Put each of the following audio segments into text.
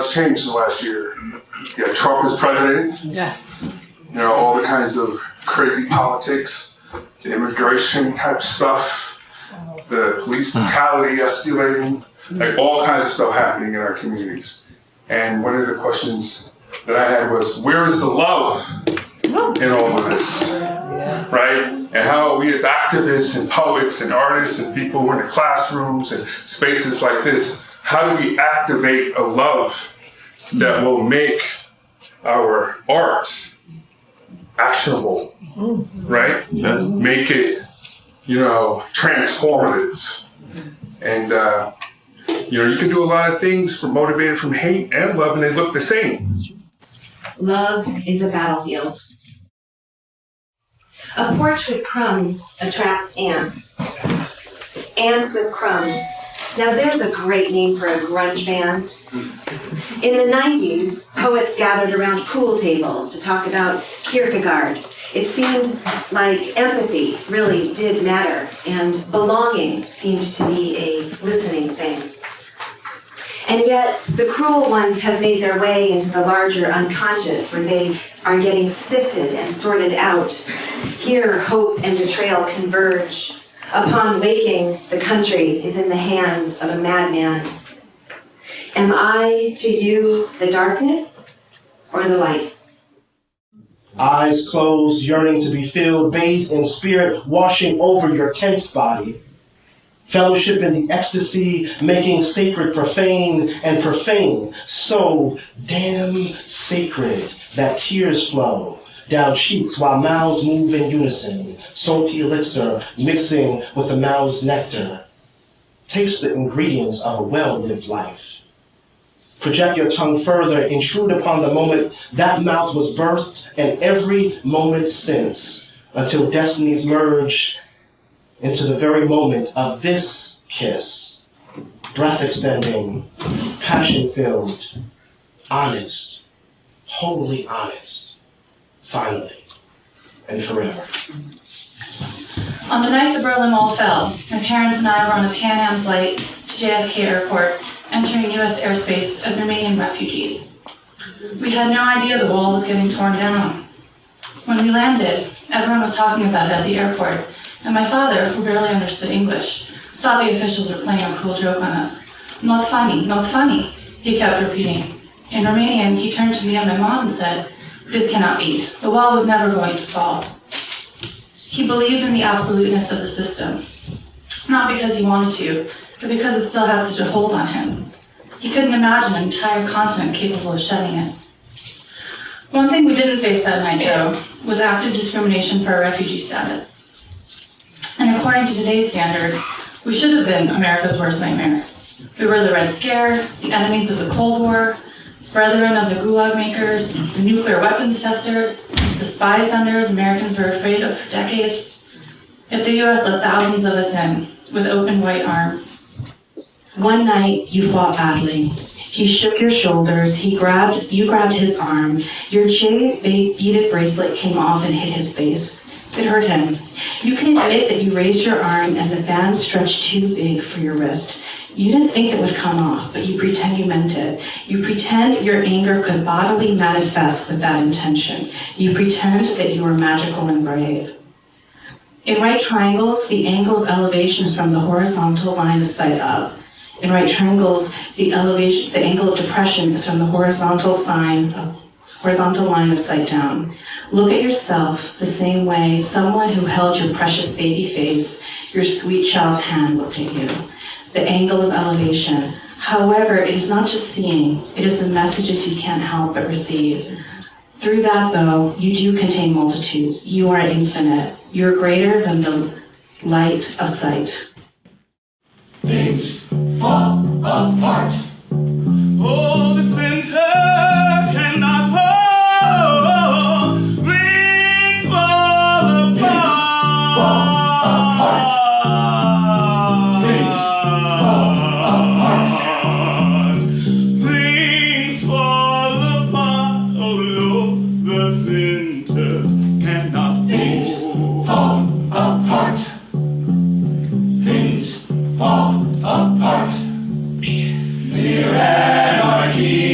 lot's changed in the last year. You got Trump as president. Yeah. You know, all the kinds of crazy politics, the immigration type stuff, the police brutality escalating, like all kinds of stuff happening in our communities. And one of the questions that I had was, where is the love in all of this, right? And how we as activists and poets and artists and people who are in the classrooms and spaces like this, how do we activate a love that will make our art actionable, right? Make it, you know, transformative. And, you know, you can do a lot of things from motivated from hate and love, and they look the same. Love is a battlefield. A porch with crumbs attracts ants. Ants with crumbs. Now there's a great name for a grunge band. In the 90s, poets gathered around pool tables to talk about Kierkegaard. It seemed like empathy really did matter, and belonging seemed to be a listening thing. And yet, the cruel ones have made their way into the larger unconscious, where they are getting sifted and sorted out. Here, hope and betrayal converge. Upon waking, the country is in the hands of a madman. Am I to you the darkness or the light? Eyes closed, yearning to be filled, bathed in spirit, washing over your tense body. Fellowship in the ecstasy, making sacred profane and profane so damn sacred that tears flow down cheeks while mouths move in unison, salty elixir mixing with the mouth's nectar. Taste the ingredients of a well-lived life. Project your tongue further, intrude upon the moment that mouth was birthed and every moment since, until destinies merge into the very moment of this kiss. Breath extending, passion-filled, honest, wholly honest, finally and forever. On the night the Berlin Wall fell, my parents and I were on a Pan Am flight to JFK Airport, entering U.S. airspace as Romanian refugees. We had no idea the wall was getting torn down. When we landed, everyone was talking about it at the airport, and my father, who barely understood English, thought the officials were playing a cruel joke on us. Not funny, not funny, he kept repeating. In Romanian, he turned to me and my mom and said, "This cannot be. The wall was never going to fall." He believed in the absoluteness of the system, not because he wanted to, but because it still had such a hold on him. He couldn't imagine an entire continent capable of shedding it. One thing we didn't face that night, though, was active discrimination for our refugee status. And according to today's standards, we should have been America's worst nightmare. We were the Red Scare, the enemies of the Cold War, brethren of the Gulag makers, the nuclear weapons testers, the spy senders Americans were afraid of for decades. Yet the US let thousands of us in, with open white arms. One night, you fought badly. He shook your shoulders, you grabbed his arm. Your jade beaded bracelet came off and hit his face. It hurt him. You can admit that you raised your arm and the band stretched too big for your wrist. You didn't think it would come off, but you pretend you meant it. You pretend your anger could bodily manifest with that intention. You pretend that you were magical and brave. In right triangles, the angle of elevation is from the horizontal line of sight up. In right triangles, the angle of depression is from the horizontal line of sight down. Look at yourself the same way someone who held your precious baby face, your sweet child's hand looked at you. The angle of elevation. However, it is not just seeing, it is the messages you can't help but receive. Through that, though, you do contain multitudes. You are infinite. You're greater than the light of sight. Things fall apart. Oh, the center cannot hold. Things fall apart. Things fall apart. Things fall apart. Oh Lord, the center cannot hold. Things fall apart. Things fall apart. Near anarchy.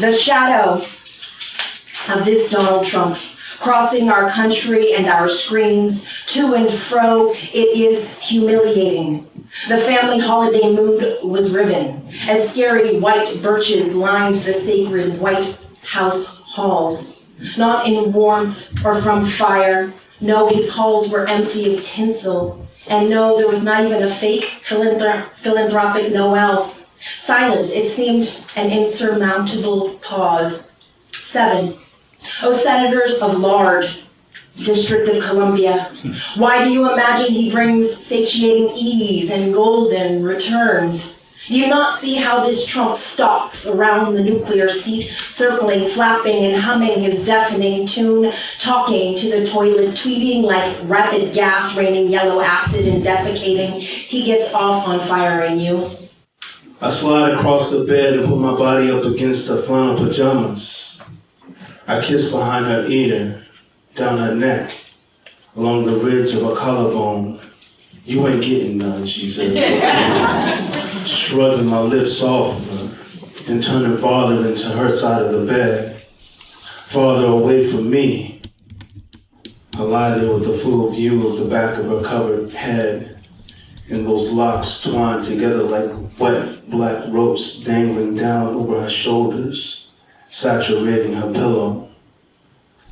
The shadow of this Donald Trump crossing our country and our screens to and fro, it is humiliating. The family holiday mood was riven as scary white birches lined the sacred White House halls. Not in warmth or from fire. No, his halls were empty of tinsel. And no, there was not even a fake philanthropic Noel. Silence, it seemed an insurmountable pause. 7. Oh, senators of Lard, District of Columbia, why do you imagine he brings satiating ease and golden returns? Do you not see how this Trump stalks around the nuclear seat, circling, flapping, and humming his deafening tune, talking to the toilet, tweeting like rapid gas raining yellow acid and defecating? He gets off on firing you. I slide across the bed and put my body up against her flannel pajamas. I kiss behind her ear, down her neck, along the ridge of her collarbone. You ain't getting none, she said, shrugging my lips off of her and turning farther into her side of the bed, farther away from me. I lie there with a full view of the back of her covered head and those locks twined together like wet black ropes dangling down over her shoulders, saturating her pillow.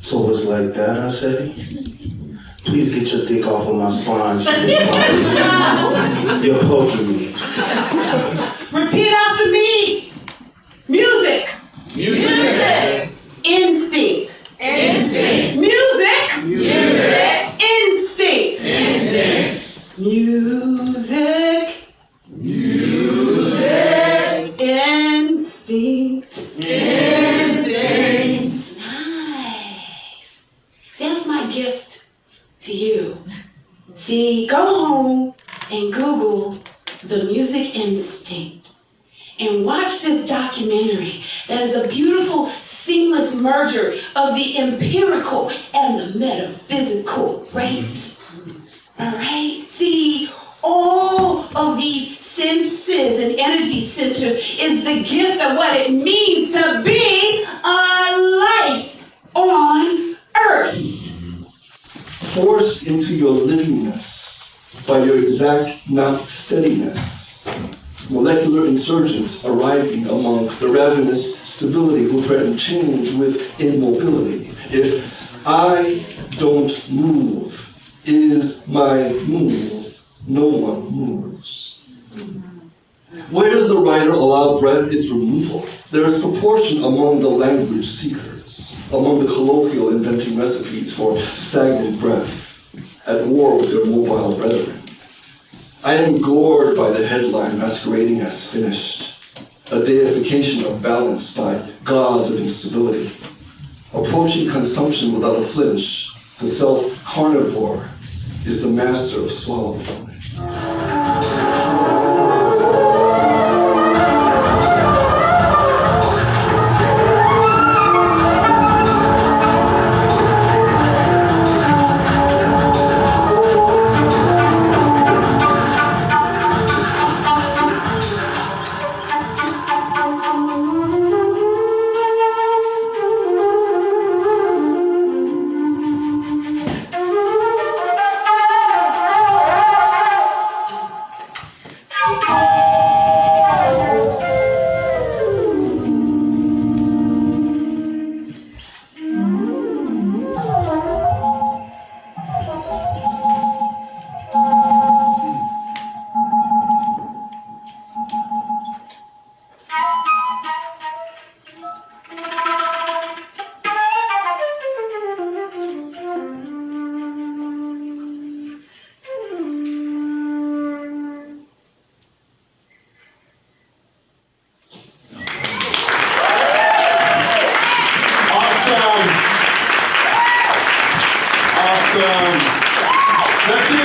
So it's like that, I say? Please get your dick off of my spine. You're poking me. Repeat after me. Music. Music. Instinct. Instinct. Music. Music. Instinct. Instinct. Music. Music. Instinct. Instinct. Nice. See, that's my gift to you. See, go home and Google the Music Instinct and watch this documentary that is a beautiful, seamless merger of the empirical and the metaphysical, right? All right? See, all of these senses and energy centers is the gift of what it means to be alive on Earth. Forced into your livingness by your exact not steadiness. Molecular insurgents arriving among the ravenous stability who threaten change with immobility. If I don't move, is my move, no one moves. Where does the writer allow breath its removal? There is proportion among the language seekers, among the colloquial inventing recipes for stagnant breath, at war with their mobile brethren. I am gored by the headline masquerading as finished, a deification of balance by gods of instability. Approaching consumption without a flinch, the self-carnivore is the master of swallowing. Let's give